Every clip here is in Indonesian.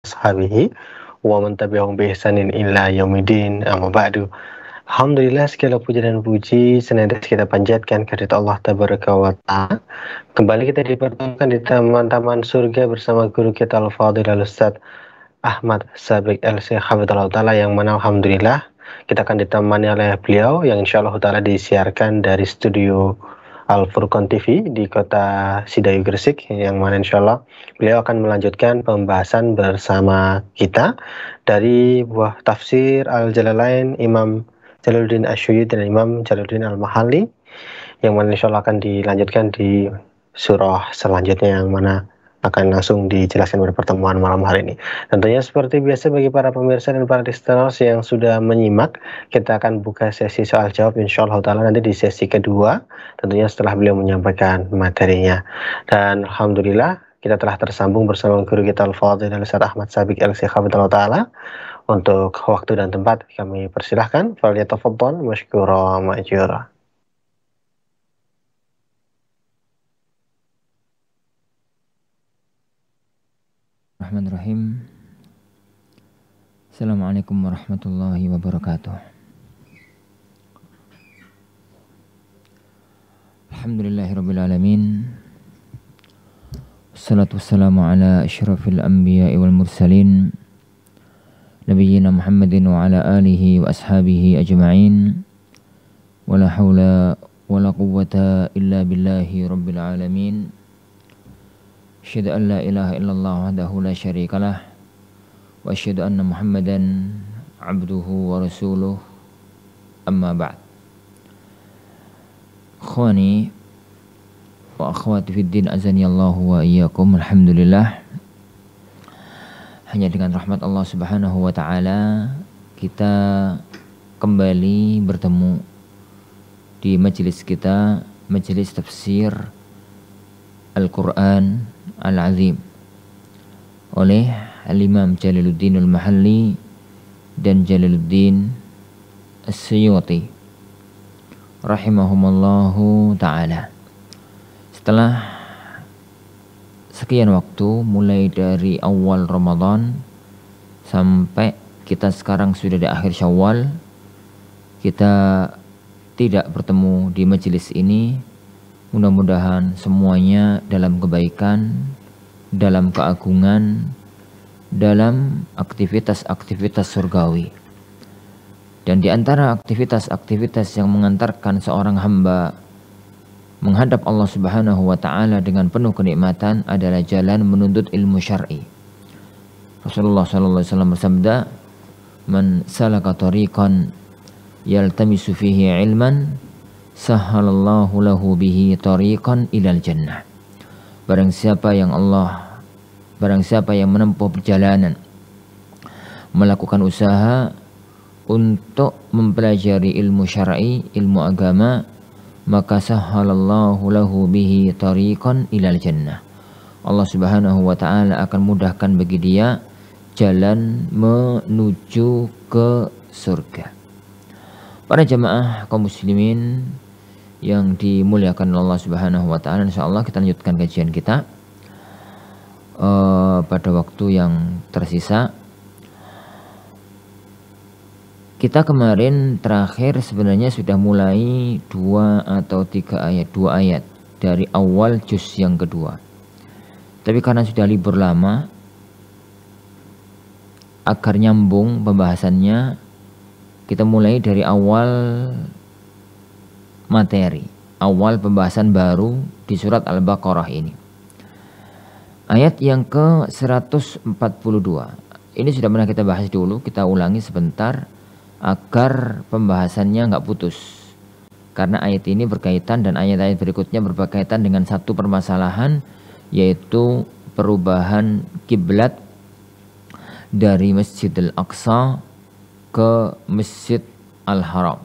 ashabihi wa man tabi'ahum bi ihsanin ila yaumidin. Amma ba'du. Alhamdulillah, segala puji dan puji senantiasa kita panjatkan kehadirat Allah Tabaraka wa Ta'ala. Kembali kita dipertemukan di taman-taman surga bersama guru kita Al-Fadhil Al-Ustaz Ahmad Sabiq LC Hafizahullah Ta'ala, yang mana alhamdulillah kita akan ditemani oleh beliau yang insyaallah Ta'ala disiarkan dari studio Al-Furqan TV di kota Sidayu Gresik, yang mana insyaallah beliau akan melanjutkan pembahasan bersama kita dari buah tafsir Al-Jalalain Imam Jalaluddin Asyuyuti dan Imam Jalaluddin Al-Mahalli, yang mana insyaallah akan dilanjutkan di surah selanjutnya, yang mana akan langsung dijelaskan pada pertemuan malam hari ini. Tentunya seperti biasa bagi para pemirsa dan para listeners yang sudah menyimak, kita akan buka sesi soal jawab insyaallah Ta'ala nanti di sesi kedua, tentunya setelah beliau menyampaikan materinya. Dan alhamdulillah kita telah tersambung bersama guru kita Al-Fadhil Ustaz Ahmad Sabiq LC Hafizahullah Ta'ala. Untuk waktu dan tempat kami persilahkan, falyatafaddal masykura ma'jura. Bismillahirrahmanirrahim. Assalamualaikum warahmatullahi wabarakatuh. Alhamdulillahirabbil alamin. Wassalatu wassalamu ala asyrafil anbiya'i wal mursalin nabiyyina Muhammadin wa ala alihi wa ashabihi ajma'in. Wala haula wala quwwata illa billahi rabbil alamin. Asyhadu an la ilaha illallah wahdahu la syarikalah wa asyhadu anna Muhammadan abduhu wa rasuluh, amma ba'd. Ikhwani wa akhwati fid din, azanillahu wa iyyakum. Alhamdulillah, hanya dengan rahmat Allah Subhanahu wa taala kita kembali bertemu di majelis kita, majelis tafsir Al-Quran Al-Azim oleh Al-Imam Jalaluddin Al-Mahalli dan Jalaluddin As-Suyuti rahimahumallahu ta'ala. Setelah sekian waktu, mulai dari awal Ramadan sampai kita sekarang sudah di akhir Syawal, kita tidak bertemu di majelis ini. Mudah-mudahan semuanya dalam kebaikan, dalam keagungan, dalam aktivitas-aktivitas surgawi. Dan di antara aktivitas-aktivitas yang mengantarkan seorang hamba menghadap Allah Subhanahu wa taala dengan penuh kenikmatan adalah jalan menuntut ilmu syar'i. Rasulullah sallallahu alaihi wasallam bersabda, "Man salaka tariqan yaltamisu fihi ilman, sahhalallahu lahu bihi tariqan ilal jannah." Barang siapa yang menempuh perjalanan, melakukan usaha untuk mempelajari ilmu syar'i, ilmu agama, maka sahhalallahu lahu bihi tariqan ilal jannah. Allah Subhanahu wa taala akan mudahkan bagi dia jalan menuju ke surga. Para jamaah kaum muslimin yang dimuliakan Allah Subhanahu wa taala, insyaallah kita lanjutkan kajian kita pada waktu yang tersisa. Kita kemarin terakhir sebenarnya sudah mulai 2 atau 3 ayat, 2 ayat dari awal juz yang kedua. Tapi karena sudah libur lama, agar nyambung pembahasannya, kita mulai dari awal materi, awal pembahasan baru di surat Al-Baqarah ini. Ayat yang ke-142. Ini sudah pernah kita bahas dulu, kita ulangi sebentar agar pembahasannya nggak putus. Karena ayat ini berkaitan dan ayat-ayat berikutnya berkaitan dengan satu permasalahan, yaitu perubahan kiblat dari Masjidil Aqsa ke Masjid Al-Haram.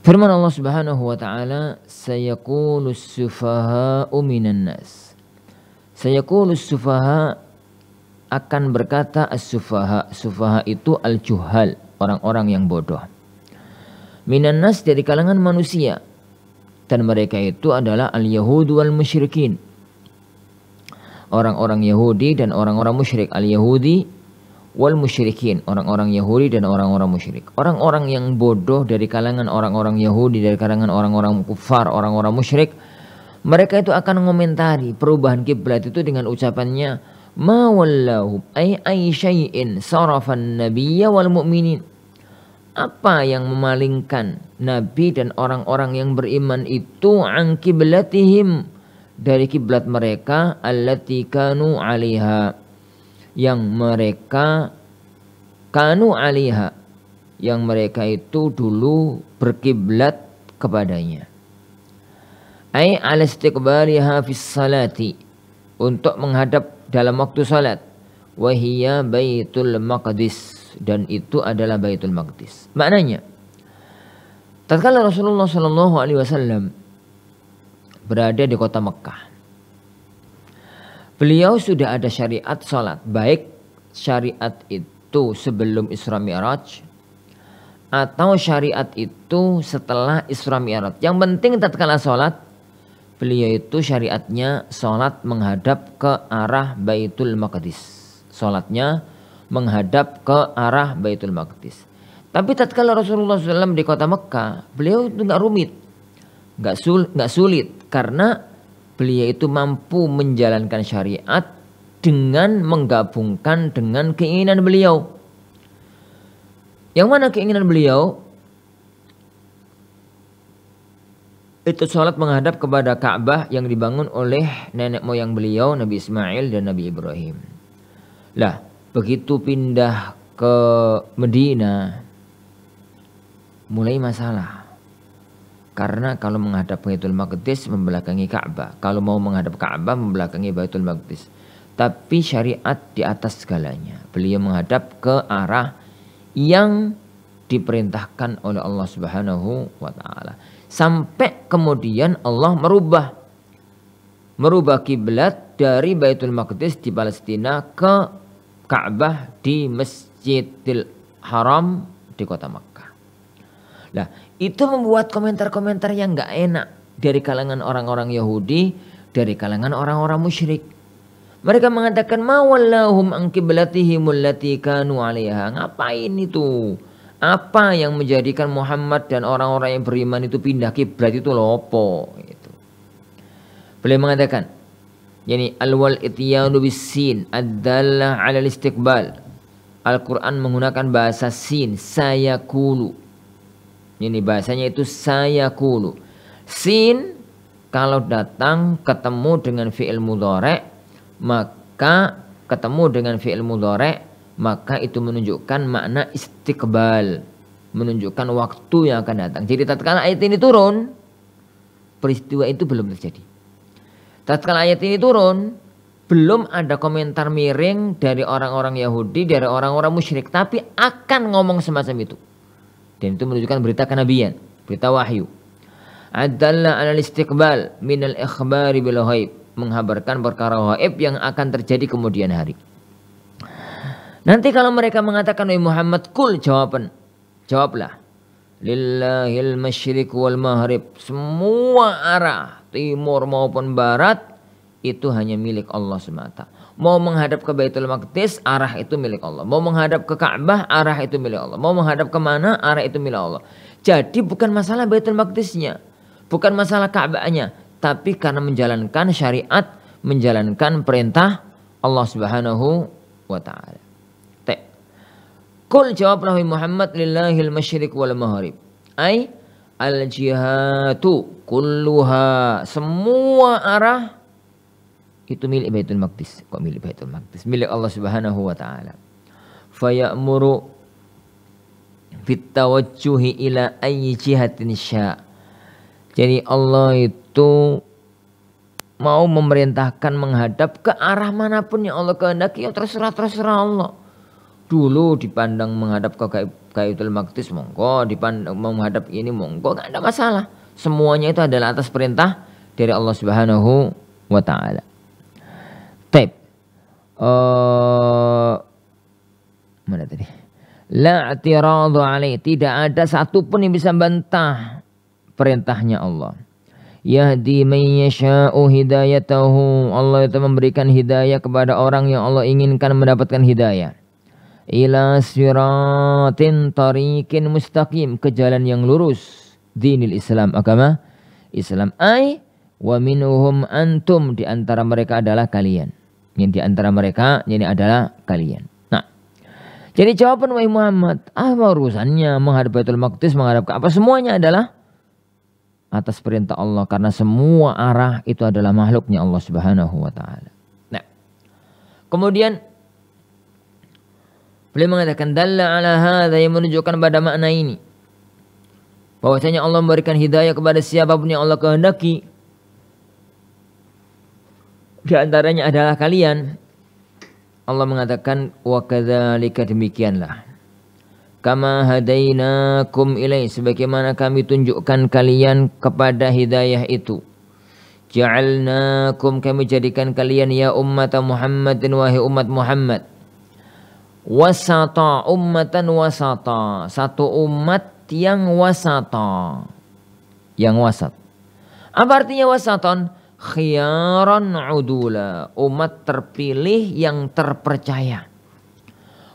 Firman Allah Subhanahu wa taala, "Sayaqulus sufaha'u minan nas." Sayaqulus sufaha, akan berkata as-sufaha. Sufaha itu al-juhal, orang-orang yang bodoh. Minan nas, dari kalangan manusia. Dan mereka itu adalah al-yahudu wal musyrikin, orang-orang Yahudi dan orang-orang musyrik. Al-Yahudi wal musyrikin, orang-orang Yahudi dan orang-orang musyrik. Orang-orang yang bodoh dari kalangan orang-orang Yahudi, dari kalangan orang-orang kufar, orang-orang musyrik, mereka itu akan mengomentari perubahan kiblat itu dengan ucapannya ma wallahu ay syai'in sarafan nabiyya wal mu'minin. Apa yang memalingkan Nabi dan orang-orang yang beriman itu an kiblatihim, dari kiblat mereka, allati kanu 'alaiha, yang mereka kanu 'alaiha, yang mereka itu dulu berkiblat kepadanya. Ai 'ala istiqbaliha fis salati, untuk menghadap dalam waktu salat. Wa hiya Baitul Maqdis, dan itu adalah Baitul Maqdis. Maknanya, tatkala Rasulullah Shallallahu Alaihi Wasallam berada di kota Mekah, beliau sudah ada syariat salat, baik syariat itu sebelum Isra Mi'raj atau syariat itu setelah Isra Mi'raj. Yang penting tatkala salat, beliau itu syariatnya salat menghadap ke arah Baitul Maqdis. Salatnya menghadap ke arah Baitul Maqdis. Tapi tatkala Rasulullah SAW di kota Mekah, beliau itu nggak rumit, nggak sulit, karena beliau itu mampu menjalankan syariat dengan menggabungkan dengan keinginan beliau. Yang mana keinginan beliau? Itu sholat menghadap kepada Ka'bah yang dibangun oleh nenek moyang beliau, Nabi Ismail dan Nabi Ibrahim. Lah, begitu pindah ke Medina, mulai masalah. Karena kalau menghadap Baitul Maqdis membelakangi Ka'bah, kalau mau menghadap Ka'bah membelakangi Baitul Maqdis. Tapi syariat di atas segalanya. Beliau menghadap ke arah yang diperintahkan oleh Allah Subhanahu wa taala. Sampai kemudian Allah merubah kiblat dari Baitul Maqdis di Palestina ke Ka'bah di Masjidil Haram di kota Makkah. Nah, itu membuat komentar-komentar yang gak enak dari kalangan orang-orang Yahudi, dari kalangan orang-orang musyrik. Mereka mengatakan ma wallahum an qiblatihim allati kanu 'alaiha. Ngapain itu? Apa yang menjadikan Muhammad dan orang-orang yang beriman itu pindah kiblat itu lopo gitu. Beliau mengatakan, yani al-wal ityanu bis-sin ad-dalla 'ala al-istiqbal. Al-Qur'an menggunakan bahasa sin, sayaqulu. Ini bahasanya itu sayaqulu. Sin kalau datang ketemu dengan fi'il mudhari', maka ketemu dengan fi'il mudhari', maka itu menunjukkan makna istiqbal, menunjukkan waktu yang akan datang. Jadi tatkala ayat ini turun, peristiwa itu belum terjadi. Tatkala ayat ini turun, belum ada komentar miring dari orang-orang Yahudi, dari orang-orang musyrik, tapi akan ngomong semacam itu. Dan itu menunjukkan berita kenabian, berita wahyu. Adalla 'alal istiqbal minal ikhbari bil ghaib, menghabarkan perkara gaib yang akan terjadi kemudian hari. Nanti kalau mereka mengatakan wahai Muhammad, kul, jawablah. Lillahil masyriq wal maghrib, semua arah timur maupun barat itu hanya milik Allah semata. Mau menghadap ke Baitul Maqdis, arah itu milik Allah. Mau menghadap ke Ka'bah, arah itu milik Allah. Mau menghadap ke mana, arah itu milik Allah. Jadi bukan masalah Baitul Maqdisnya, bukan masalah Ka'bahnya, tapi karena menjalankan syariat, menjalankan perintah Allah Subhanahu wa taala. Qul, jawablah Muhammad, lillahil masyriq wal maghrib. Ai al jihatu kulluha, semua arah itu milik Baitul Maqdis. Kok milik Baitul Maqdis? Milik Allah Subhanahu wa taala. Fayamuru fit tawajjuhi ila ayyi jihatin sya. Jadi Allah itu mau memerintahkan menghadap ke arah manapun yang Allah kehendaki, yang terserah Allah. Dulu dipandang menghadap ke Baitul Maqdis, monggo, dipandang menghadap ini, monggo, nggak ada masalah. Semuanya itu adalah atas perintah dari Allah Subhanahu wa taala. Taib. Mana tadi? La i'tiradu alaih, tidak ada satupun yang bisa bantah perintahnya Allah. Yahdi man yasha'u hidayatahu. Allah itu memberikan hidayah kepada orang yang Allah inginkan mendapatkan hidayah. Ila siratin tariqin mustaqim, ke jalan yang lurus. Dinil Islam, agama Islam. Wa minhum antum, di antara mereka adalah kalian. Yang di antara mereka ini adalah kalian. Nah, jadi jawaban wahai Muhammad, urusannya menghadap Baitul Maqdis, menghadap ke apa, semuanya adalah atas perintah Allah, karena semua arah itu adalah makhluknya Allah Subhanahu wa taala. Nah, kemudian beliau mengatakan dalla ala hadza, yang menunjukkan pada makna ini bahwasanya Allah memberikan hidayah kepada siapapun yang Allah kehendaki. Di antaranya adalah kalian. Allah mengatakan wa kadzalika, demikianlah, kama hadainakum ilai, sebagaimana kami tunjukkan kalian kepada hidayah itu. Ja'alnakum, kami jadikan kalian ya ummat Muhammadin, wahai umat Muhammad. Wasata, ummatan wasata, satu umat yang wasata, yang wasat. Apa artinya wasaton? Khiyaran udula, umat terpilih yang terpercaya.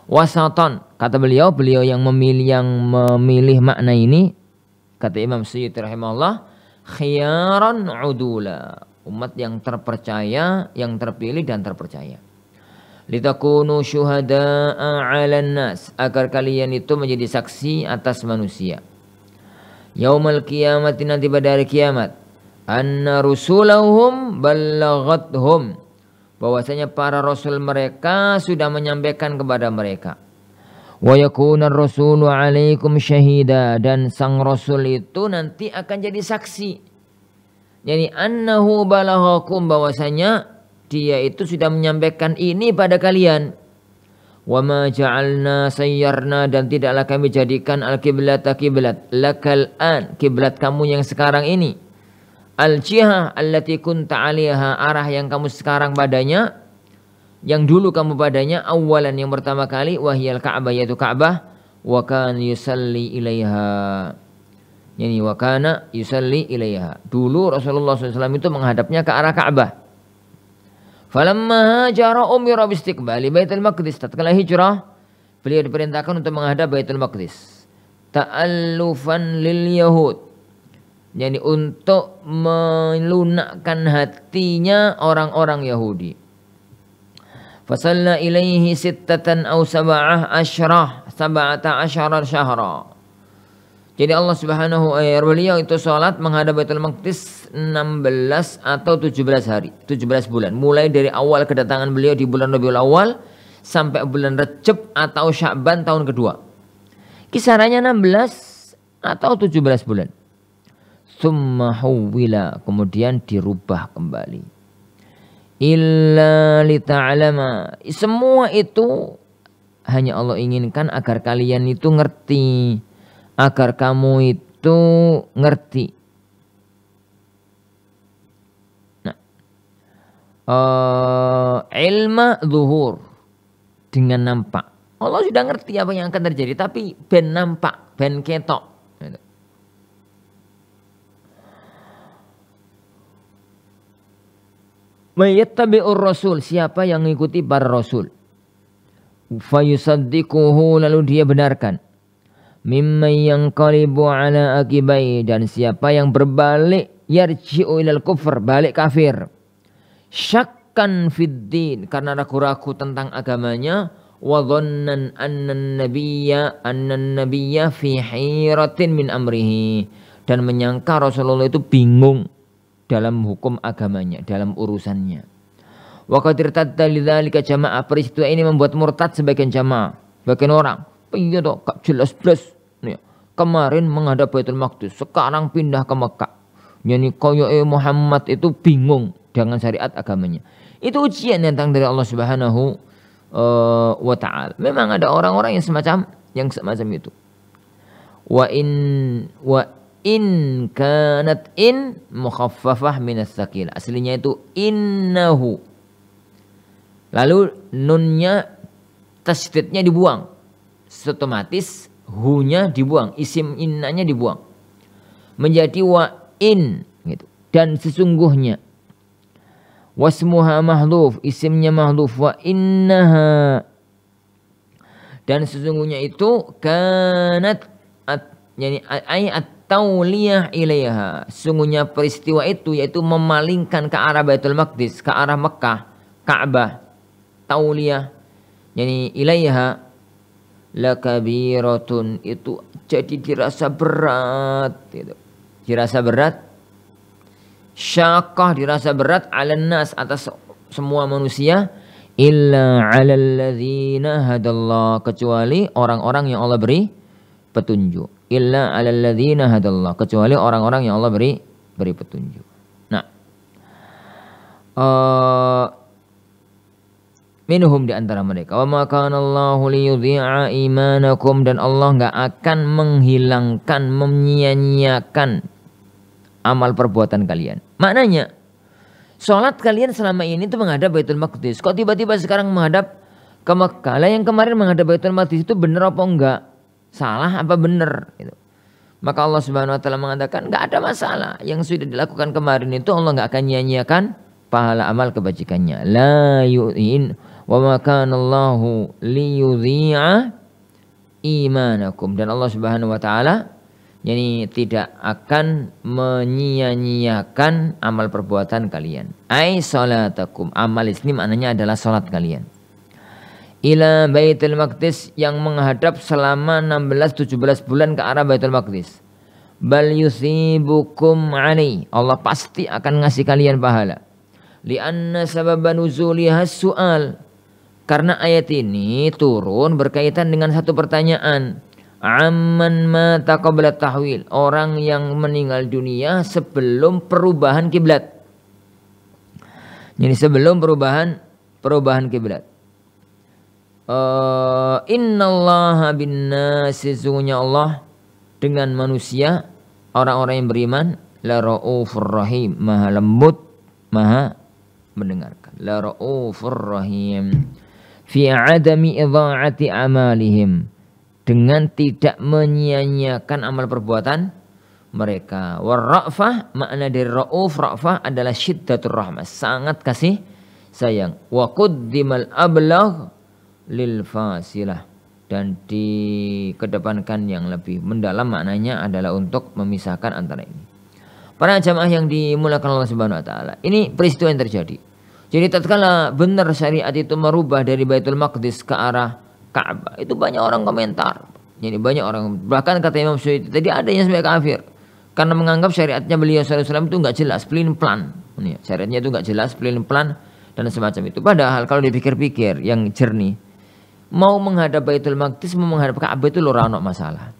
Wasaton, kata beliau yang memilih makna ini, kata Imam Suyuti rahimahullah, khiyaran udula, umat yang terpercaya, yang terpilih dan terpercaya. Litakunu syuhada'a 'alan nas, agar kalian itu menjadi saksi atas manusia. Yaumal qiyamati, nanti pada hari kiamat. Anna rusulahum ballaghathum, bahwasanya para rasul mereka sudah menyampaikan kepada mereka. Wa yakuna ar-rasulu 'alaikum syahida, dan sang rasul itu nanti akan jadi saksi. Yani annahu balaghakum, bahwasanya dia itu sudah menyampaikan ini pada kalian. Wa ma ja'alna sayyarna, dan tidaklah kami jadikan al-qiblata kiblat, lakal an, kiblat kamu yang sekarang ini. Al-jihah allati kunta 'alaiha, arah yang kamu sekarang padanya, yang dulu kamu padanya, awalan, yang pertama kali, wahyal Ka'bah, yaitu Ka'bah, wa kana yusalli ilaiha. Yani wa kana yusalli ilaiha. Dulu Rasulullah SAW itu menghadapnya ke arah Ka'bah. Falamma hajara umira bistiqbali Baitul Maqdis, tatkala hijrah beliau diperintahkan untuk menghadap Baitul Maqdis. Ta'allufan lil yahud, yani untuk melunakkan hatinya orang-orang Yahudi. Fasalla ilaihi sittatan aw sab'ata asyara syahra. Jadi Allah Subhanahu wa ta'ala, beliau itu salat menghadap Baitul Maqdis 16 atau 17 hari, 17 bulan. Mulai dari awal kedatangan beliau di bulan Rabiul Awal sampai bulan Rajab atau Sya'ban tahun kedua. Kisarannya 16 atau 17 bulan. Tsumma huwila, kemudian dirubah kembali. Illa lita'lama, semua itu hanya Allah inginkan agar kalian itu ngerti, agar kamu itu ngerti. Nah, ilma zuhur, dengan nampak. Allah sudah ngerti apa yang akan terjadi, tapi ben nampak, ben ketok. Mayyattabi'ur rasul, siapa yang mengikuti para rasul. Fayusaddiquhu, lalu dia benarkan. Mimman yanqalibu ala aqibai, dan siapa yang berbalik, yarji'u ilal kufr, balik kafir. Syakkan fid din, karena ragu-ragu tentang agamanya. Wa dhannan annan nabiyya fi hiratin min amrihi, dan menyangka Rasulullah itu bingung dalam hukum agamanya, dalam urusannya. Wa qad irtadda lidzalika jamaah, peristiwa ini membuat murtad sebagian jamaah, sebagian orang. Iya toh, gak jelas-jelas. Kemarin menghadap Baitul Maqdis, sekarang pindah ke Mekah. Yani koyo Muhammad itu bingung dengan syariat agamanya. Itu ujian yang datang dari Allah Subhanahu wa ta'ala. Memang ada orang-orang yang semacam itu. Wa in kanat in mukhaffafah minas tsaqil, aslinya itu innahu, lalu nunnya tasydidnya dibuang, otomatis hunya dibuang, isim innanya dibuang, menjadi wa in gitu. dan sesungguhnya. Wasmuha mahdhuf, isimnya mahdhuf. Wa innaha, dan sesungguhnya itu kanat yani ay at-tauliyah ilaiha. Sungguhnya peristiwa itu yaitu memalingkan ke arah Baitul Maqdis, ke arah Mekah, Ka'bah. Tauliyah yani ilaiha lakabiratun, itu jadi dirasa berat gitu. Dirasa berat, syaqah dirasa berat, 'alan nas atas semua manusia, illa 'alal ladzina hadallah, kecuali orang-orang yang Allah beri petunjuk. Illa 'alal ladzina hadallah, kecuali orang-orang yang Allah beri petunjuk. Nah, minhum, di antara mereka. Wa ma kana Allahu liyudhi'a imanakum, dan Allah enggak akan menghilangkan, menyia-nyiakan amal perbuatan kalian. Maknanya, sholat kalian selama ini itu menghadap Baitul Maqdis. Kok tiba-tiba sekarang menghadap ke Mekah? Lah yang kemarin menghadap Baitul Maqdis itu benar apa enggak? Salah apa benar? Gitu. Maka Allah Subhanahu Wa Taala mengatakan enggak ada masalah. Yang sudah dilakukan kemarin itu Allah enggak akan nyia-nyiakan pahala amal kebajikannya. La yu'in wa ma kana Allahu liyudhi'a imanakum, dan Allah Subhanahu Wa Taala yani tidak akan menyia-nyiakan amal perbuatan kalian. Ai salatakum, amal ini maknanya adalah salat kalian. Ila Baitul Maqdis, yang menghadap selama 16-17 bulan ke arah Baitul Maqdis. Bal yusibukum alai, Allah pasti akan ngasih kalian pahala. Lianna sababan nuzuliha su'al, karena ayat ini turun berkaitan dengan satu pertanyaan. Amman mata qabla tahwil, orang yang meninggal dunia sebelum perubahan kiblat. Jadi sebelum perubahan kiblat. Innallaha binnasi, sesungguhnya Allah dengan manusia, orang-orang yang beriman, la raufur rahim, maha lembut, maha mendengarkan. La raufur rahim fi adami idha'ati amalihim, dengan tidak menyia-nyiakan amal perbuatan mereka. Warra'fah, makna dari rauf, ra'fah adalah syiddatur rahmah, sangat kasih sayang. Wa quddimal ablagh lil fasilah, dan dikedepankan yang lebih mendalam, maknanya adalah untuk memisahkan antara ini. Para jamaah yang dimuliakan Allah Subhanahu Wa Taala, ini peristiwa yang terjadi. Jadi tatkala benar syariat itu merubah dari Baitul Maqdis ke arah Ka'bah, itu banyak orang komentar. Jadi banyak orang, bahkan kata Imam Suyuti tadi, ada yang sampai kafir karena menganggap syariatnya beliau sallallahu alaihi wasallam itu enggak jelas, pelin plan. Syariatnya itu enggak jelas, pelin plan dan semacam itu. Padahal kalau dipikir-pikir yang jernih, mau menghadap Baitul Maqdis, mau menghadap Ka'bah itu ora ono masalah.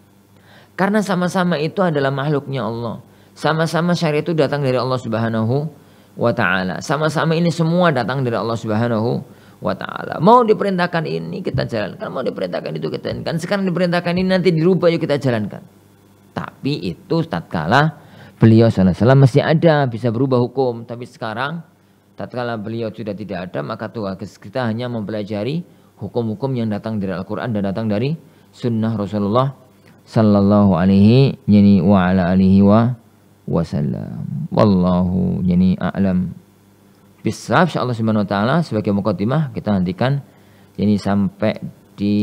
Karena sama-sama itu adalah makhluknya Allah. Sama-sama syariat itu datang dari Allah Subhanahu wa Ta'ala. Sama-sama ini semua datang dari Allah Subhanahu wa Ta'ala. Mau diperintahkan ini kita jalankan, mau diperintahkan itu kita jalankan. Sekarang diperintahkan ini, nanti dirubah, yuk kita jalankan. Tapi itu tatkala beliau sallallahu alaihi wasallam masih ada, bisa berubah hukum. Tapi sekarang tatkala beliau sudah tidak ada, maka tugas kita hanya mempelajari hukum-hukum yang datang dari Al-Quran dan datang dari sunnah Rasulullah sallallahu alaihi wa ala alihi wasallam. Wallahu a'lam bisawab. Insyaallah subhanahu wa ta'ala, sebagai mukadimah kita nantikan sampai di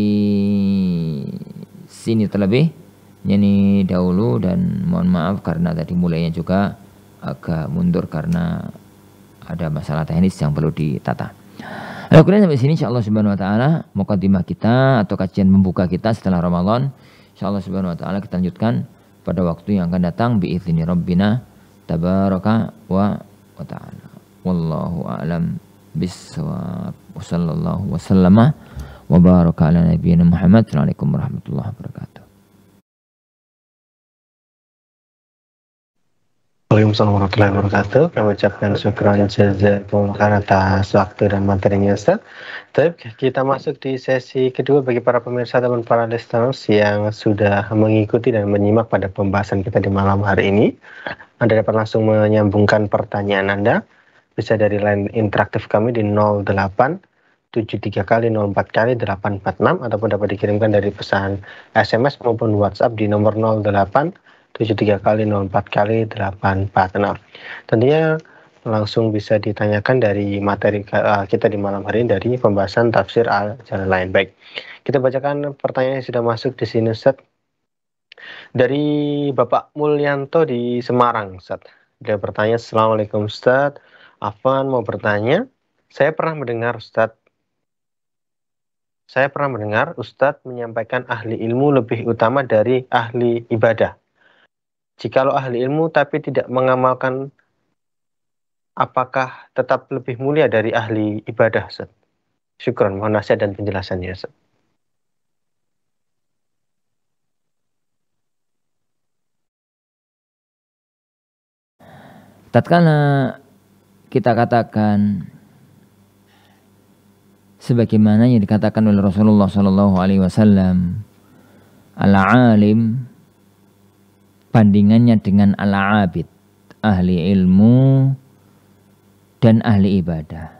sini terlebih dahulu, dan mohon maaf karena tadi mulainya juga agak mundur karena ada masalah teknis yang perlu ditata. Kemudian sampai sini insyaallah subhanahu wa ta'ala mukadimah kita atau kajian membuka kita setelah Ramadan. Insyaallah subhanahu wa ta'ala kita lanjutkan pada waktu yang akan datang biizni rabbina tabaraka wa ta'ala. Wallahu a'lam bissawab. Wassallallahu wasallama wa baraka ala nabiyyina Muhammad. Assalamualaikum warahmatullahi wabarakatuh. Waalaikumsalam warahmatullahi wabarakatuh. Kami ucapkan syukran jazakumullah khairan atas waktu dan materinya Ustaz. Tapi kita masuk di sesi kedua bagi para pemirsa dan para listeners yang sudah mengikuti dan menyimak pada pembahasan kita di malam hari ini. Anda dapat langsung menyambungkan pertanyaan Anda bisa dari line interaktif kami di 08 73 kali 04 kali 846 ataupun dapat dikirimkan dari pesan SMS maupun WhatsApp di nomor 08 73 kali 04 kali 846. Tentunya langsung bisa ditanyakan dari materi kita di malam hari ini dari pembahasan tafsir Al-Jalalain. Baik, kita bacakan pertanyaan yang sudah masuk di sini, Ustaz. Dari Bapak Mulyanto di Semarang, Ustaz. Dia bertanya, Assalamualaikum Ustaz. Afwan mau bertanya, saya pernah mendengar Ustadz menyampaikan ahli ilmu lebih utama dari ahli ibadah. Jikalau ahli ilmu tapi tidak mengamalkan, apakah tetap lebih mulia dari ahli ibadah, Ustaz? Syukran, mohon nasihat dan penjelasannya, Ustaz. Tatkala kita katakan sebagaimana yang dikatakan oleh Rasulullah Shallallahu Alaihi Wasallam, al-alim bandingannya dengan al-abid, ahli ilmu dan ahli ibadah.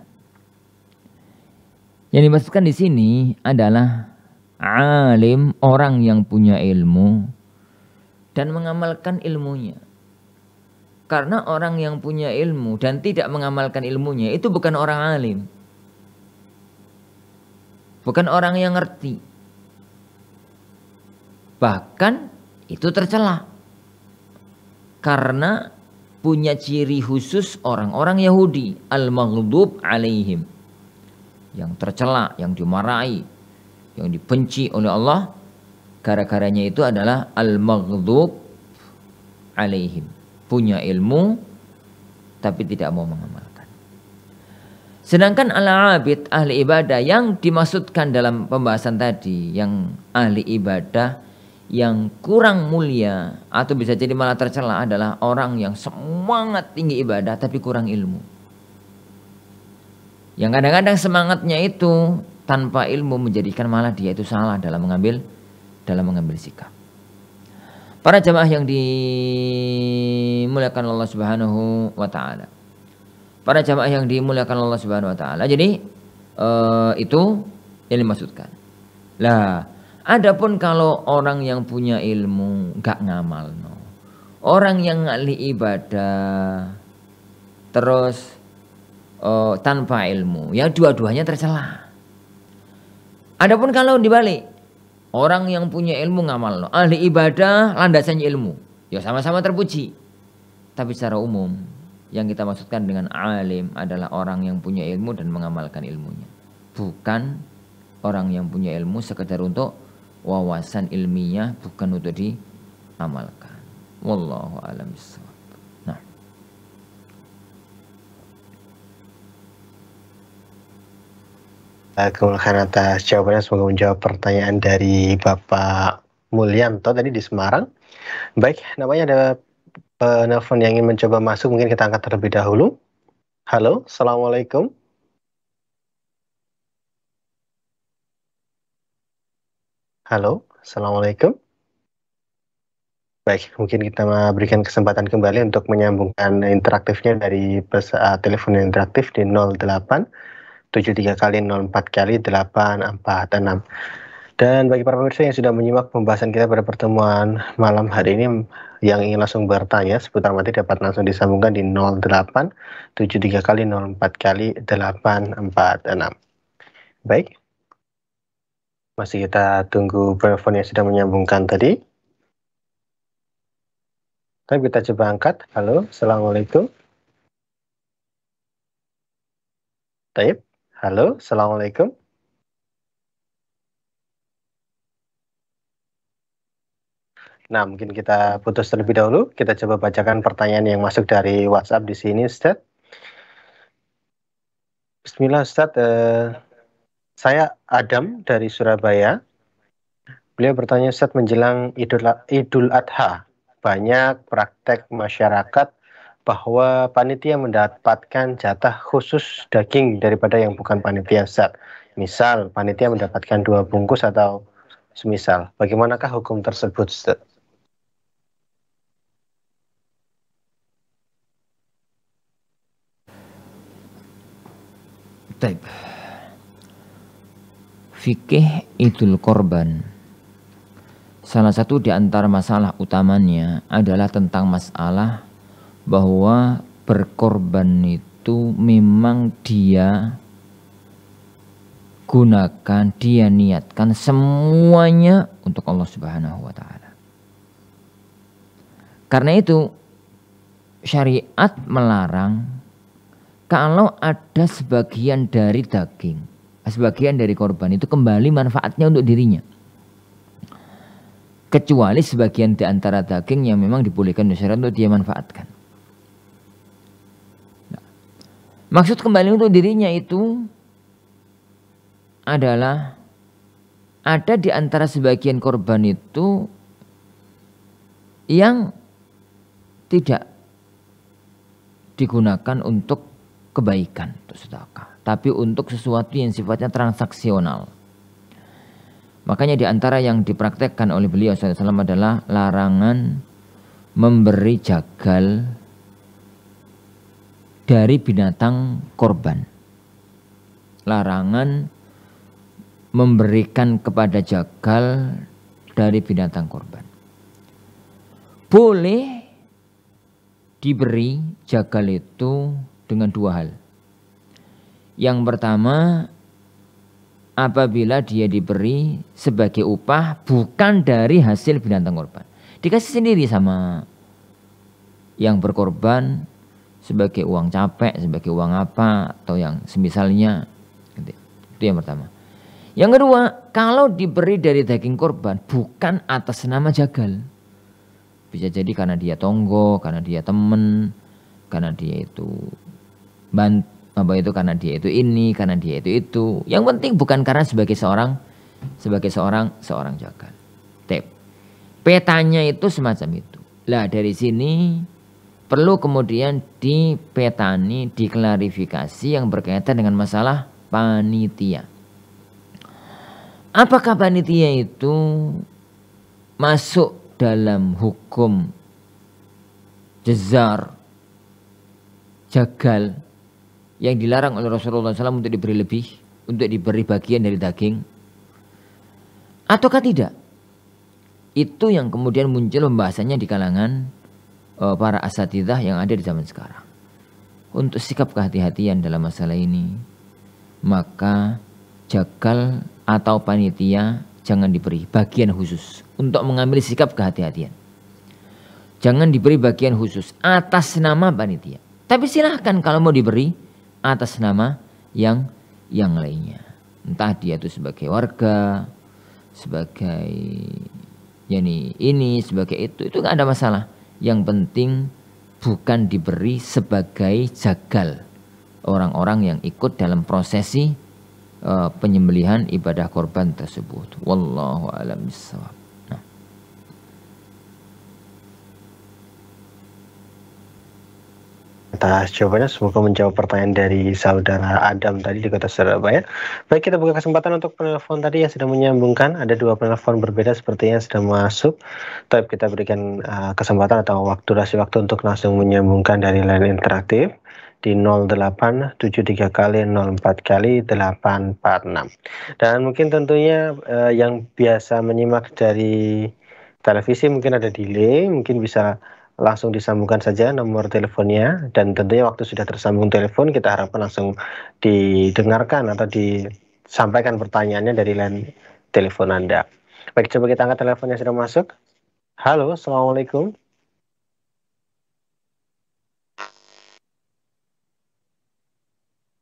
Yang dimaksudkan di sini adalah alim, orang yang punya ilmu dan mengamalkan ilmunya. Karena orang yang punya ilmu dan tidak mengamalkan ilmunya itu bukan orang alim. Bukan orang yang ngerti. Bahkan itu tercela. Karena punya ciri khusus orang-orang Yahudi. Al-maghdub alaihim. Yang tercela, yang dimarahi, yang dibenci oleh Allah. Gara-garanya itu adalah al-maghdub alaihim. Punya ilmu tapi tidak mau mengamalkan. Sedangkan al-abid, ahli ibadah yang dimaksudkan dalam pembahasan tadi, yang ahli ibadah yang kurang mulia atau bisa jadi malah tercela adalah orang yang semangat tinggi ibadah tapi kurang ilmu. Yang kadang-kadang semangatnya itu tanpa ilmu menjadikan malah dia itu salah dalam mengambil sikap. Para jamaah yang dimuliakan Allah Subhanahu wa taala. Para jamaah yang dimuliakan Allah Subhanahu wa taala. Jadi itu yang dimaksudkan. Lah, adapun kalau orang yang punya ilmu enggak ngamal, no. Orang yang ahli ibadah terus tanpa ilmu, ya dua-duanya tercela. Adapun kalau dibalik, orang yang punya ilmu ngamal, ahli ibadah landasannya ilmu, ya sama-sama terpuji. Tapi secara umum yang kita maksudkan dengan alim adalah orang yang punya ilmu dan mengamalkan ilmunya. Bukan orang yang punya ilmu sekedar untuk wawasan ilmiah, bukan untuk diamalkan. Wallahu a'lam bishawab. Nah. Kemudian atas jawabannya, semoga menjawab pertanyaan dari Bapak Mulyanto tadi di Semarang. Baik, namanya ada penelpon yang ingin mencoba masuk, mungkin kita angkat terlebih dahulu. Halo, Assalamualaikum. Halo, Assalamualaikum. Baik, mungkin kita berikan kesempatan kembali untuk menyambungkan interaktifnya dari telepon yang interaktif di 08 73 kali 04 kali 846. Dan bagi para pemirsa yang sudah menyimak pembahasan kita pada pertemuan malam hari ini, yang ingin langsung bertanya seputar materi dapat langsung disambungkan di 08 73 kali 04 kali 846. Baik, masih kita tunggu telepon yang sudah menyambungkan tadi. Tapi kita coba angkat. Halo, Assalamualaikum. Taib, halo, Assalamualaikum. Nah, mungkin kita putus terlebih dahulu. Kita coba bacakan pertanyaan yang masuk dari WhatsApp di sini, Ustaz. Bismillah, Ustaz. Saya Adam dari Surabaya. Beliau bertanya, Ustaz, menjelang Idul Adha, banyak praktek masyarakat bahwa panitia mendapatkan jatah khusus daging daripada yang bukan panitia, Ustaz. Misal, panitia mendapatkan 2 bungkus atau semisal. Bagaimanakah hukum tersebut, Ustaz? Taib. Fikih Idul Korban Salah satu di antara masalah utamanya adalah tentang masalah bahwa berkorban itu memang dia gunakan, dia niatkan semuanya untuk Allah Subhanahu wa taala. Karena itu syariat melarang kalau ada sebagian dari daging, sebagian dari korban itu kembali manfaatnya untuk dirinya. Kecuali sebagian di antara daging yang memang dibolehkan syariat untuk dia manfaatkan. Nah, maksud kembali untuk dirinya itu adalah ada di antara sebagian korban itu yang tidak digunakan untuk kebaikan, untuk sedekah, tapi untuk sesuatu yang sifatnya transaksional. Makanya di antara yang dipraktekkan oleh beliau SAW adalah larangan memberi jagal dari binatang korban. Larangan memberikan kepada jagal dari binatang korban. Boleh diberi jagal itu dengan dua hal. Yang pertama, apabila dia diberi sebagai upah bukan dari hasil binatang korban. Dikasih sendiri sama yang berkorban sebagai uang capek, sebagai uang apa, atau yang semisalnya. Itu yang pertama. Yang kedua, kalau diberi dari daging korban bukan atas nama jagal. Bisa jadi karena dia tonggo, karena dia teman, karena dia itu karena dia itu ini, karena dia itu. Yang penting bukan karena sebagai seorang jagal. Petanya itu semacam itu. Lah dari sini perlu kemudian dipetani, diklarifikasi yang berkaitan dengan masalah panitia. Apakah panitia itu masuk dalam hukum jazar, jagal, yang dilarang oleh Rasulullah SAW untuk diberi lebih, untuk diberi bagian dari daging, ataukah tidak? Itu yang kemudian muncul pembahasannya di kalangan para asatidzah yang ada di zaman sekarang. Untuk sikap kehati-hatian dalam masalah ini, maka jagal atau panitia jangan diberi bagian khusus untuk mengambil sikap kehati-hatian. Jangan diberi bagian khusus atas nama panitia. Tapi silahkan kalau mau diberi atas nama yang lainnya. Entah dia itu sebagai warga, sebagai ini, sebagai itu nggak ada masalah. Yang penting bukan diberi sebagai jagal orang-orang yang ikut dalam prosesi penyembelihan ibadah korban tersebut. Wallahu a'lam bishawab. Atas jawabannya, semoga menjawab pertanyaan dari saudara Adam tadi di kota Surabaya. Baik, kita buka kesempatan untuk penelpon tadi yang sudah menyambungkan. Ada dua penelpon berbeda sepertinya sudah masuk. Tapi kita berikan kesempatan atau durasi waktu untuk langsung menyambungkan dari line interaktif di 0873 kali 04 kali 846. Dan mungkin tentunya yang biasa menyimak dari televisi mungkin ada delay, mungkin bisa langsung disambungkan saja nomor teleponnya, dan tentunya waktu sudah tersambung telepon kita harapkan langsung didengarkan atau disampaikan pertanyaannya dari line telepon Anda. Baik, coba kita angkat telepon yang sudah masuk. Halo, Assalamualaikum.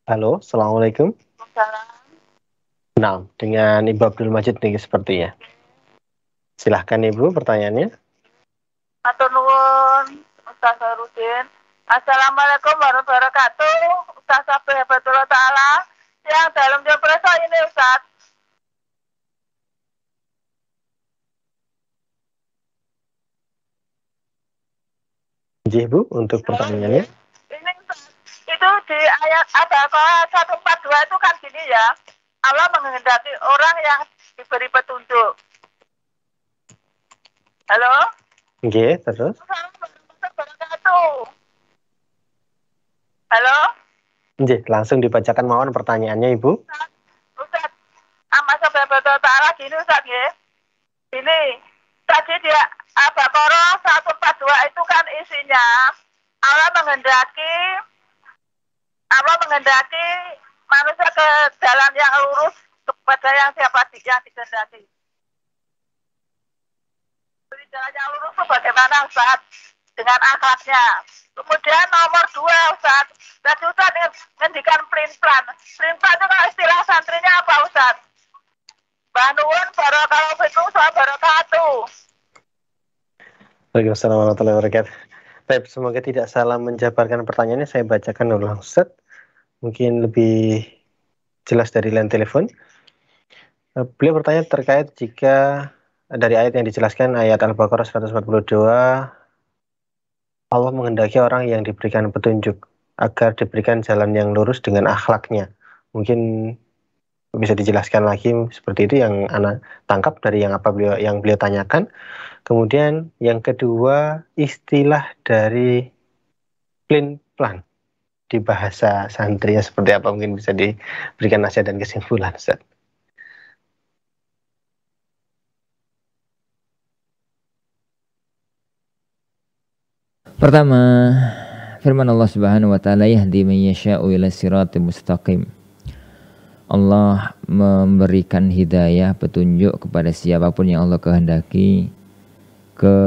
Halo, Assalamualaikum. Nah, dengan Ibu Abdul Majid nih sepertinya. Silahkan Ibu pertanyaannya. Matur nuwun Ustaz Harudin. Assalamualaikum warahmatullahi wabarakatuh. Ustaz Abdullah Ta'ala yang dalam jawab ini Ustaz. Ji Bu, untuk pertanyaannya. Ini Ustaz, itu di ayat Al-Baqarah 142 itu kan gini ya. Allah menghendaki orang yang diberi petunjuk. Halo? Oke, terus. Halo? Oke, langsung dibacakan mawon pertanyaannya Ibu. Ustaz, Amma Subhanahu Ta'ala gini Ustaz ya. Ini tadi dia Al-Baqarah 142 itu kan isinya Allah menghendaki manusia ke jalan yang lurus kepada yang dikehendaki. Jadi jalan yang lurus itu bagaimana Ustaz? Dengan akhlaknya. Kemudian nomor 2 Ustaz. Tadi Ustaz ngendikan pelin-pelan. Pelin-pelan itu kalau istilah santrinya apa Ustaz? Banuun barakallahu fikum wa barakatuh. Waalaikumsalam warahmatullahi wabarakatuh. Baik, semoga tidak salah menjabarkan pertanyaannya. Saya bacakan ulang Ustaz. Mungkin lebih jelas dari line telepon. Beliau bertanya terkait jika dari ayat yang dijelaskan, ayat Al-Baqarah 142, Allah menghendaki orang yang diberikan petunjuk agar diberikan jalan yang lurus dengan akhlaknya. Mungkin bisa dijelaskan lagi seperti itu yang Ana tangkap dari yang beliau tanyakan. Kemudian yang kedua, istilah dari plan di bahasa santrinya seperti apa, mungkin bisa diberikan nasihat dan kesimpulan, Ustaz. Pertama, firman Allah Subhanahu wa taala, yahdi man yasha'u ila siratal mustaqim. Allah memberikan hidayah, petunjuk kepada siapapun yang Allah kehendaki ke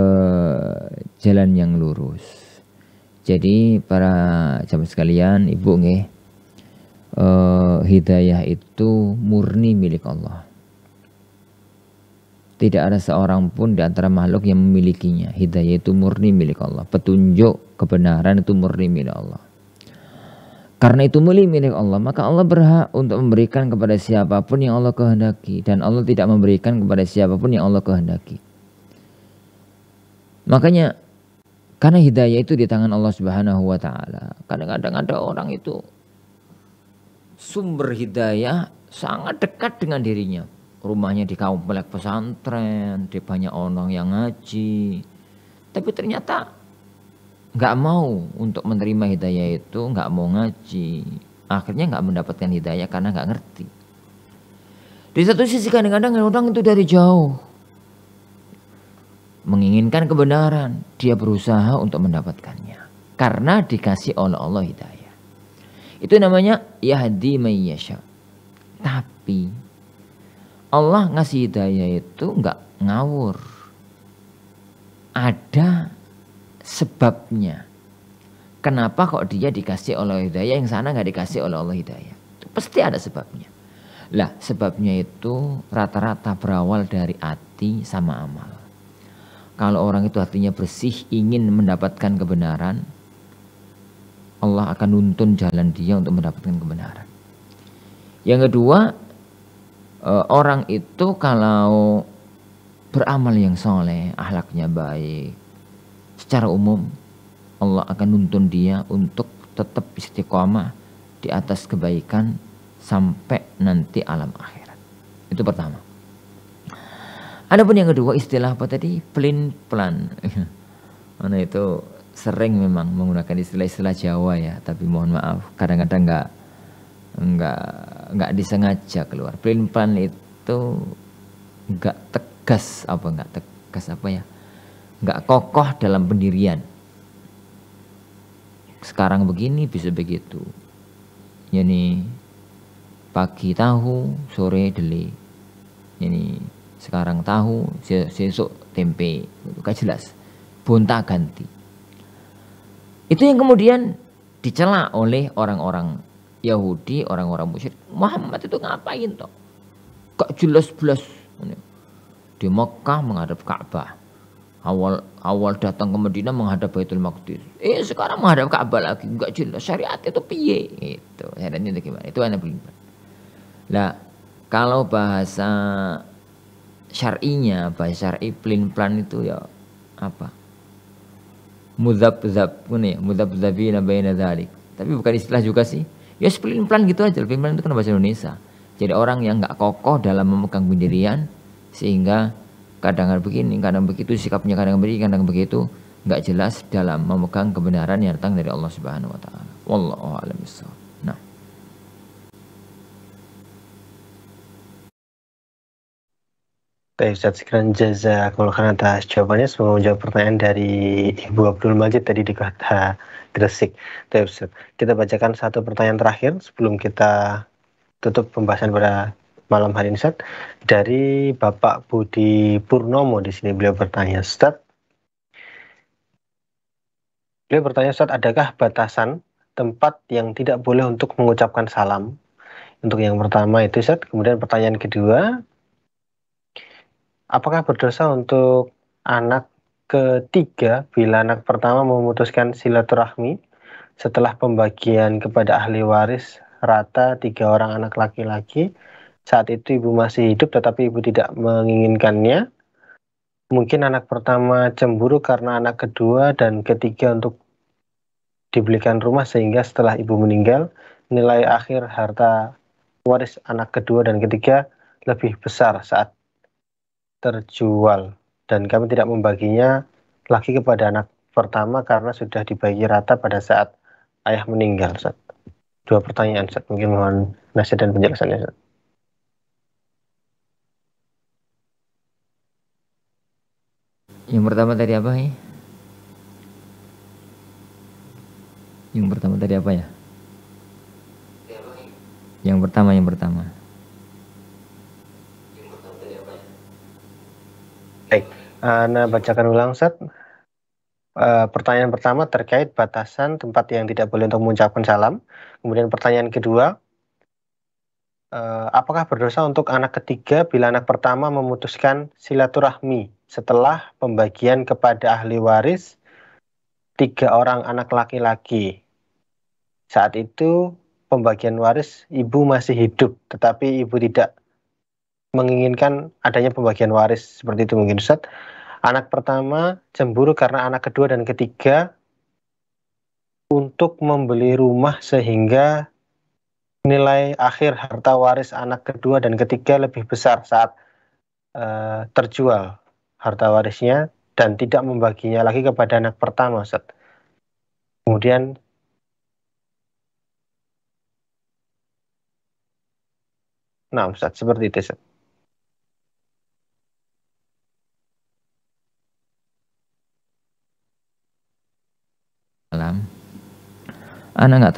jalan yang lurus. Jadi para jamaah sekalian, ibu nggih, hidayah itu murni milik Allah. Tidak ada seorang pun di antara makhluk yang memilikinya. Hidayah itu murni milik Allah. Petunjuk kebenaran itu murni milik Allah. Karena itu murni milik Allah, maka Allah berhak untuk memberikan kepada siapapun yang Allah kehendaki. Dan Allah tidak memberikan kepada siapapun yang Allah kehendaki. Makanya, karena hidayah itu di tangan Allah Subhanahu wa ta'ala. Kadang-kadang ada orang itu sumber hidayah sangat dekat dengan dirinya. Rumahnya di komplek pesantren, di banyak orang yang ngaji. Tapi ternyata nggak mau untuk menerima hidayah itu, nggak mau ngaji. Akhirnya nggak mendapatkan hidayah karena nggak ngerti. Di satu sisi kadang-kadang orang itu dari jauh menginginkan kebenaran, dia berusaha untuk mendapatkannya karena dikasih oleh Allah hidayah. Itu namanya yahdi man yasha. Tapi Allah ngasih hidayah itu enggak ngawur. Ada sebabnya. Kenapa kok dia dikasih oleh hidayah, yang sana enggak dikasih oleh Allah hidayah? Itu pasti ada sebabnya. Lah, sebabnya itu rata-rata berawal dari hati sama amal. Kalau orang itu hatinya bersih, ingin mendapatkan kebenaran, Allah akan nuntun jalan dia untuk mendapatkan kebenaran. Yang kedua, orang itu kalau beramal yang soleh, akhlaknya baik, secara umum Allah akan nuntun dia untuk tetap istiqomah di atas kebaikan sampai nanti alam akhirat. Itu pertama. Adapun yang kedua, istilah apa tadi? Pelin-pelan. Mana itu sering memang menggunakan istilah-istilah Jawa ya, tapi mohon maaf kadang-kadang nggak disengaja keluar. Pelin-pelan itu nggak tegas nggak kokoh dalam pendirian. Sekarang begini bisa begitu. Yani pagi tahu, sore deli. Yani sekarang tahu, sesuk tempe. Itu kan jelas. Bonta ganti. Itu yang kemudian dicela oleh orang-orang Yahudi, orang-orang musyrik. Muhammad itu ngapain toh? Kok jelas-jelas di Mekah menghadap Ka'bah. Awal datang ke Madinah menghadap Baitul Maqdis. Sekarang menghadap Ka'bah lagi, enggak jelas. Syariat itu piye? Itu syariatnya itu gimana? Itu anak pelin-pelan. Lah, kalau bahasa syar'inya, bahasa syar'i pelin-pelan itu ya apa? Mudzabdzab, mudzabdzabina baina dzalik. Tapi bukan istilah juga sih. Ya pelin-pelan gitu aja. Pelin-pelan itu kan bahasa Indonesia. Jadi orang yang nggak kokoh dalam memegang pendirian, sehingga kadang begini, kadang begitu sikapnya, kadang begini, kadang begitu, nggak jelas dalam memegang kebenaran yang datang dari Allah Subhanahu Wa Taala. Wallahu a'lam bishawab. Nah, Ustaz, sekian jazakumullah khairan atas jawabannya. Semoga menjawab pertanyaan dari Ibu Abdul Majid tadi di kota Gresik. Ustaz, kita bacakan satu pertanyaan terakhir sebelum kita tutup pembahasan pada malam hari ini, Ustaz. Dari Bapak Budi Purnomo di sini beliau bertanya, Ustaz. Beliau bertanya, Ustaz, adakah batasan tempat yang tidak boleh untuk mengucapkan salam? Untuk yang pertama itu, Ustaz. Kemudian pertanyaan kedua, apakah berdosa untuk anak ketiga bila anak pertama memutuskan silaturahmi setelah pembagian kepada ahli waris rata 3 orang anak laki-laki? Saat itu ibu masih hidup tetapi ibu tidak menginginkannya. Mungkin anak pertama cemburu karena anak kedua dan ketiga untuk dibelikan rumah sehingga setelah ibu meninggal nilai akhir harta waris anak kedua dan ketiga lebih besar saat terjual dan kami tidak membaginya lagi kepada anak pertama karena sudah dibagi rata pada saat ayah meninggal, Ustaz. Dua pertanyaan, Ustaz. Mungkin mohon nasihat dan penjelasannya, Ustaz. Yang pertama tadi apa ya? Yang pertama tadi apa ya? Yang pertama. Baik, Ana bacakan ulang, Ustaz. Pertanyaan pertama terkait batasan tempat yang tidak boleh untuk mengucapkan salam. Kemudian pertanyaan kedua, apakah berdosa untuk anak ketiga bila anak pertama memutuskan silaturahmi setelah pembagian kepada ahli waris 3 orang anak laki-laki? Saat itu pembagian waris ibu masih hidup, tetapi ibu tidak menginginkan adanya pembagian waris seperti itu mungkin, Ustaz. Anak pertama cemburu karena anak kedua dan ketiga untuk membeli rumah sehingga nilai akhir harta waris anak kedua dan ketiga lebih besar saat terjual harta warisnya dan tidak membaginya lagi kepada anak pertama, Ustaz. Kemudian nah, Ustaz, seperti itu, Ustaz. Salam. Anak nggak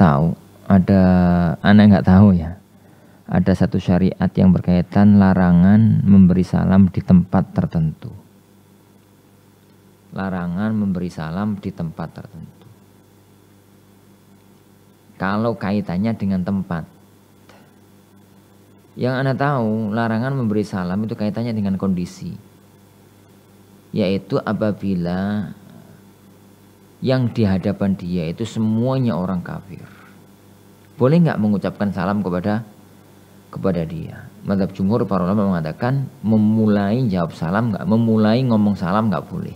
tahu ya. Ada satu syariat yang berkaitan larangan memberi salam di tempat tertentu. Larangan memberi salam di tempat tertentu. Kalau kaitannya dengan tempat. Yang Anda tahu, larangan memberi salam itu kaitannya dengan kondisi. Yaitu apabila yang di hadapan dia itu semuanya orang kafir. Boleh nggak mengucapkan salam kepada dia? Mazhab jumhur para ulama mengatakan memulai jawab salam nggak, memulai ngomong salam nggak boleh.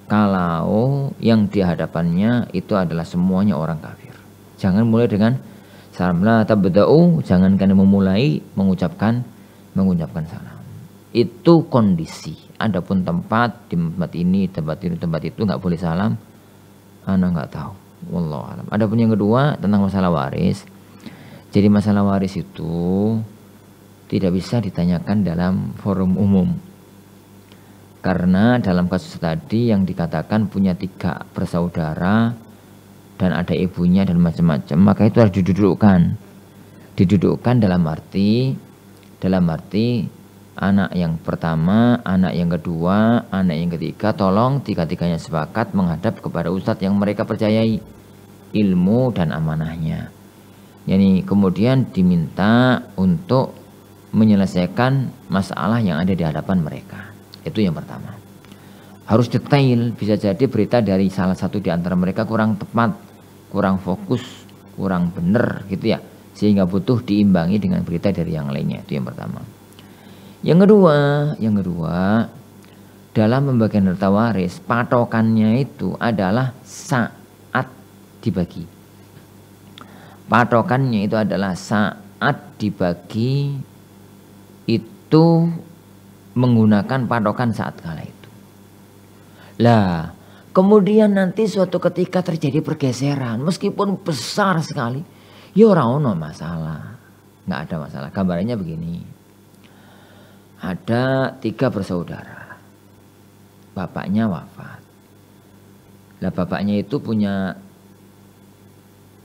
Kalau yang di hadapannya itu adalah semuanya orang kafir. Jangan mulai dengan salam la tabda'u, jangan kalian memulai mengucapkan salam. Itu kondisi. Adapun tempat, di tempat ini, tempat itu nggak boleh salam. Ana nggak tahu, wallahu alam. Adapun yang kedua tentang masalah waris. Jadi masalah waris itu tidak bisa ditanyakan dalam forum umum. Karena dalam kasus tadi yang dikatakan punya 3 bersaudara dan ada ibunya dan macam-macam, maka itu harus didudukkan. Didudukkan dalam arti anak yang pertama, anak yang kedua, anak yang ketiga, tolong 3-tiganya sepakat menghadap kepada ustadz yang mereka percayai ilmu dan amanahnya. Yani kemudian diminta untuk menyelesaikan masalah yang ada di hadapan mereka. Itu yang pertama. Harus detail, bisa jadi berita dari salah satu di antara mereka kurang tepat, kurang fokus, kurang benar gitu ya. Sehingga butuh diimbangi dengan berita dari yang lainnya. Itu yang pertama. Yang kedua, dalam pembagian harta waris, patokannya itu adalah saat dibagi. Patokannya itu adalah saat dibagi itu menggunakan patokan saat kala itu. Lah, kemudian nanti suatu ketika terjadi pergeseran, meskipun besar sekali, ya ora ono masalah. Nggak ada masalah. Gambarannya begini. ada 3 bersaudara. Bapaknya wafat. Lah bapaknya itu punya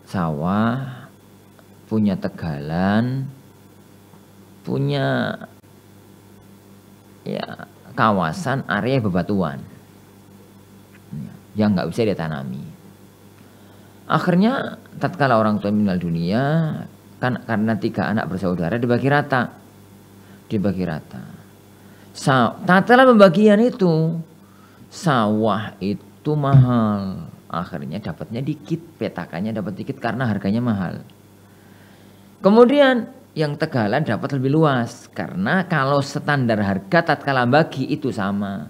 sawah, punya tegalan, punya ya kawasan area bebatuan yang nggak bisa ditanami. Akhirnya tatkala orang tua meninggal dunia, kan karena 3 anak bersaudara dibagi rata. Tatkala pembagian itu, sawah itu mahal. Akhirnya dapatnya dikit, petakannya dapat dikit karena harganya mahal. Kemudian yang tegalan dapat lebih luas karena kalau standar harga tatkala bagi itu sama.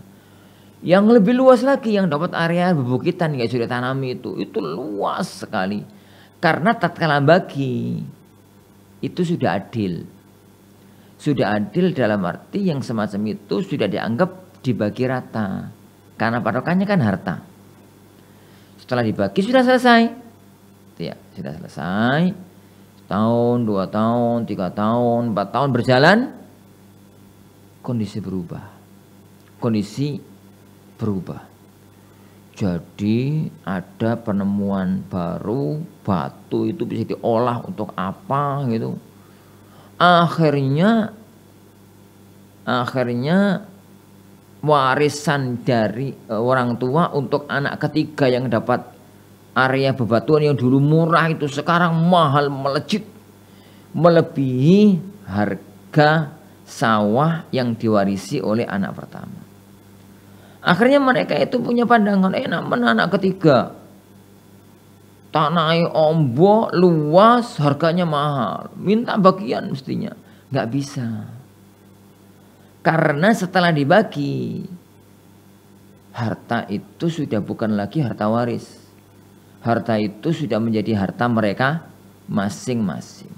Yang lebih luas lagi yang dapat area bebukitan nggak sudah tanami itu luas sekali. Karena tatkala bagi itu sudah adil. Sudah adil dalam arti yang semacam itu sudah dianggap dibagi rata. Karena patokannya kan harta. Setelah dibagi sudah selesai. Ya, sudah selesai. Tahun, 2 tahun, 3 tahun, 4 tahun berjalan, kondisi berubah. Jadi ada penemuan baru, batu itu bisa diolah untuk apa gitu. Akhirnya warisan dari orang tua untuk anak ketiga yang dapat area bebatuan yang dulu murah itu sekarang mahal melejit, melebihi harga sawah yang diwarisi oleh anak pertama. Akhirnya mereka itu punya pandangan enak mana anak ketiga. Tanahnya ombok, luas, harganya mahal. Minta bagian mestinya. Nggak bisa. Karena setelah dibagi, harta itu sudah bukan lagi harta waris. Harta itu sudah menjadi harta mereka masing-masing.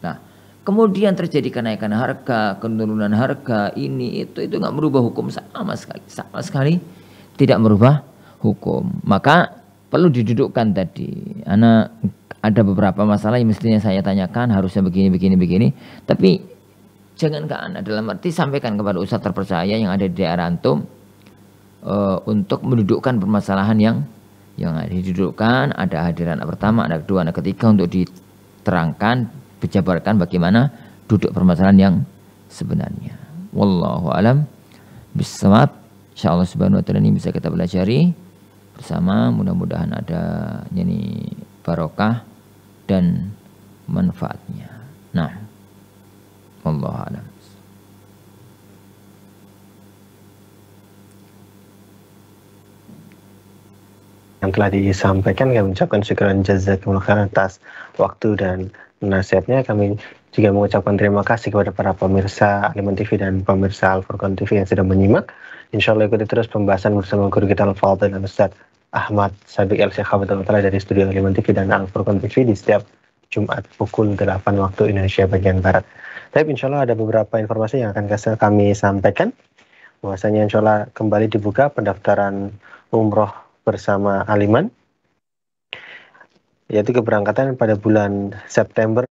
Nah, kemudian terjadi kenaikan harga, penurunan harga, ini itu nggak merubah hukum sama sekali tidak merubah hukum. Maka perlu didudukkan tadi. Ada beberapa masalah yang mestinya saya tanyakan harusnya begini. Tapi jangan ke anak dalam arti sampaikan kepada ustadz terpercaya yang ada di daerah antum untuk mendudukkan permasalahan yang ada didudukkan. Ada hadiran anak pertama, anak kedua, anak ketiga untuk diterangkan, dijabarkan bagaimana duduk permasalahan yang sebenarnya. Wallahu alam bisawab. Insyaallah subhanahu wa ta'ala ini bisa kita pelajari bersama, mudah-mudahan ada barokah dan manfaatnya. Nah, wallahu alam. Yang telah disampaikan, kami mengucapkan syukuran jazakumullah khairan atas waktu dan nasihatnya. Kami juga mengucapkan terima kasih kepada para pemirsa Aliman TV dan pemirsa Al-Furqan TV yang sudah menyimak. Insya Allah ikuti terus pembahasan bersama guru kita Al-Fadhil dan Ustaz Ahmad Sabiq El-Syekh dari studio Aliman TV dan Al-Furqan TV di setiap Jumat pukul 8 waktu Indonesia bagian Barat. Tapi insya Allah ada beberapa informasi yang akan kami sampaikan. Bahwasanya insya Allah kembali dibuka pendaftaran umroh bersama Aliman, yaitu keberangkatan pada bulan September